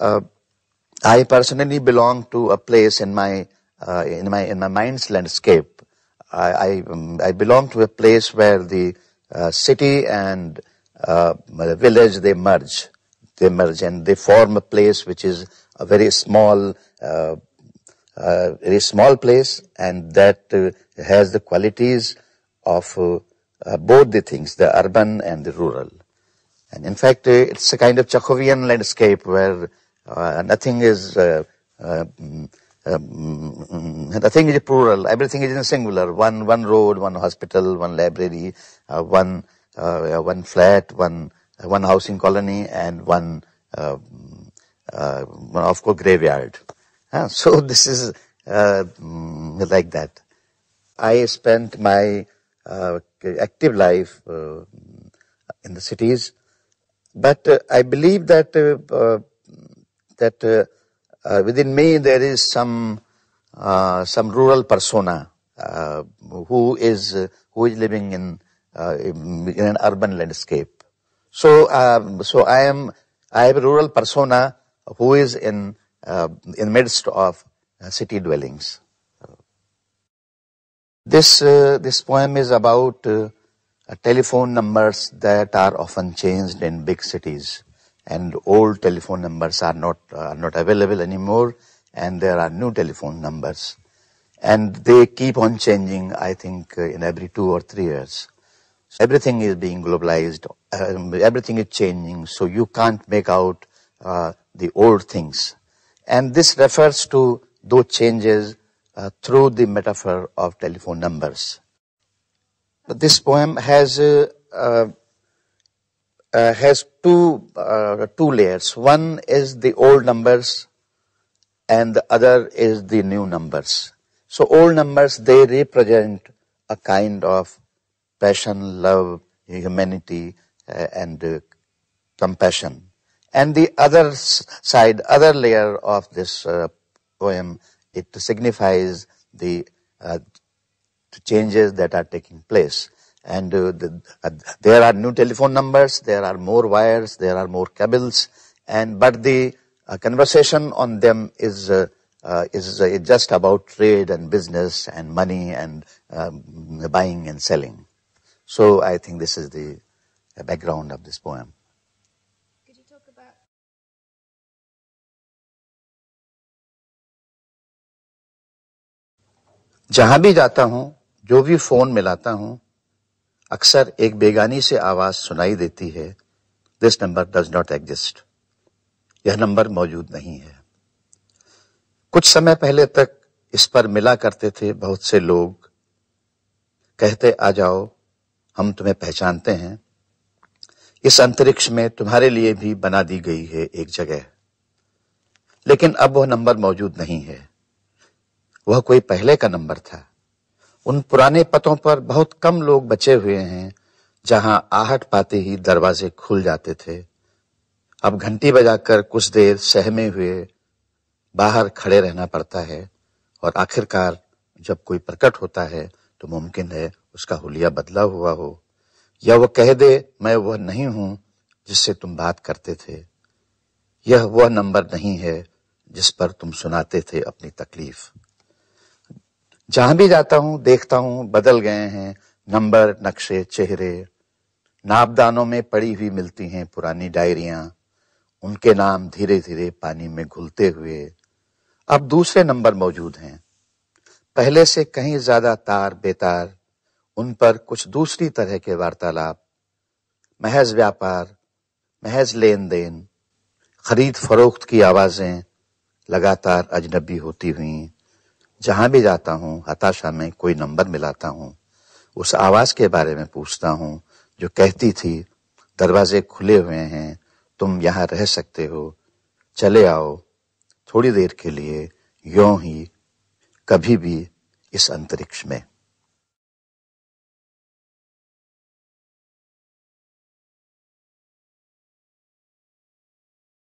uh, I personally belong to a place in my mind's landscape. I belong to a place where the city and the village, they merge, and they form a place which is a very small place, and that has the qualities of both the things, the urban and the rural. And in fact, it's a kind of Chekhovian landscape where nothing is plural. Everything is in singular. One road, one hospital, one library, one flat, one housing colony, and one of course graveyard. So this is like that. I spent my active life in the cities, but I believe that within me there is some rural persona who is living in an urban landscape. So I have a rural persona who is in midst of city dwellings. This poem is about telephone numbers that are often changed in big cities, and old telephone numbers are not available anymore, and there are new telephone numbers, and they keep on changing, I think, in every 2 or 3 years. Everything is being globalized, everything is changing, so you can't make out the old things. And this refers to those changes through the metaphor of telephone numbers. This poem has two layers. One is the old numbers, and the other is the new numbers. So old numbers, they represent a kind of passion, love, humanity, and compassion. And the other side, other layer of this poem, it signifies the changes that are taking place. And there are new telephone numbers, there are more wires, there are more cables, but the conversation on them is just about trade and business and money and buying and selling. So I think this is the background of this poem. Could you talk about... جہاں بھی جاتا ہوں، جو بھی phone ملاتا ہوں، اکثر ایک بیگانی سے آواز سنائی دیتی ہے، this number does not exist, یہ نمبر موجود نہیں ہے. کچھ سمے پہلے تک اس پر ملا کرتے تھے بہت سے لوگ، کہتے آ جاؤ ہم تمہیں پہچانتے ہیں، اس انترکش میں تمہارے لیے بھی بنا دی گئی ہے ایک جگہ. لیکن اب وہ نمبر موجود نہیں ہے، وہ کوئی پہلے کا نمبر تھا. ان پرانے پتوں پر بہت کم لوگ بچے ہوئے ہیں جہاں آہٹ پاتے ہی دروازے کھل جاتے تھے. اب گھنٹی بجا کر کچھ دیر سہمے ہوئے باہر کھڑے رہنا پڑتا ہے، اور آخرکار جب کوئی پرکٹ ہوتا ہے تو ممکن ہے اس کا حلیہ بدلا ہوا ہو، یا وہ کہہ دے میں وہ نہیں ہوں جس سے تم بات کرتے تھے، یہ وہ نمبر نہیں ہے جس پر تم سناتے تھے اپنی تکلیف. جہاں بھی جاتا ہوں دیکھتا ہوں بدل گئے ہیں نمبر، نقشے، چہرے. ناپدانوں میں پڑی ہوئی ملتی ہیں پرانی ڈائریاں، ان کے نام دھیرے دھیرے پانی میں گھلتے ہوئے. اب دوسرے نمبر موجود ہیں، پہلے سے کہیں زیادہ تار بیتار، ان پر کچھ دوسری طرح کے وارتالاپ، محض ویاپار، محض لین دین، خرید فروخت کی آوازیں لگاتار اجنبی ہوتی ہوئیں. جہاں بھی جاتا ہوں ہتاشا میں کوئی نمبر ملاتا ہوں، اس آواز کے بارے میں پوچھتا ہوں جو کہتی تھی دروازے کھلے ہوئے ہیں، تم یہاں رہ سکتے ہو، چلے آؤ تھوڑی دیر کے لیے یوں ہی کبھی بھی اس انترکش میں.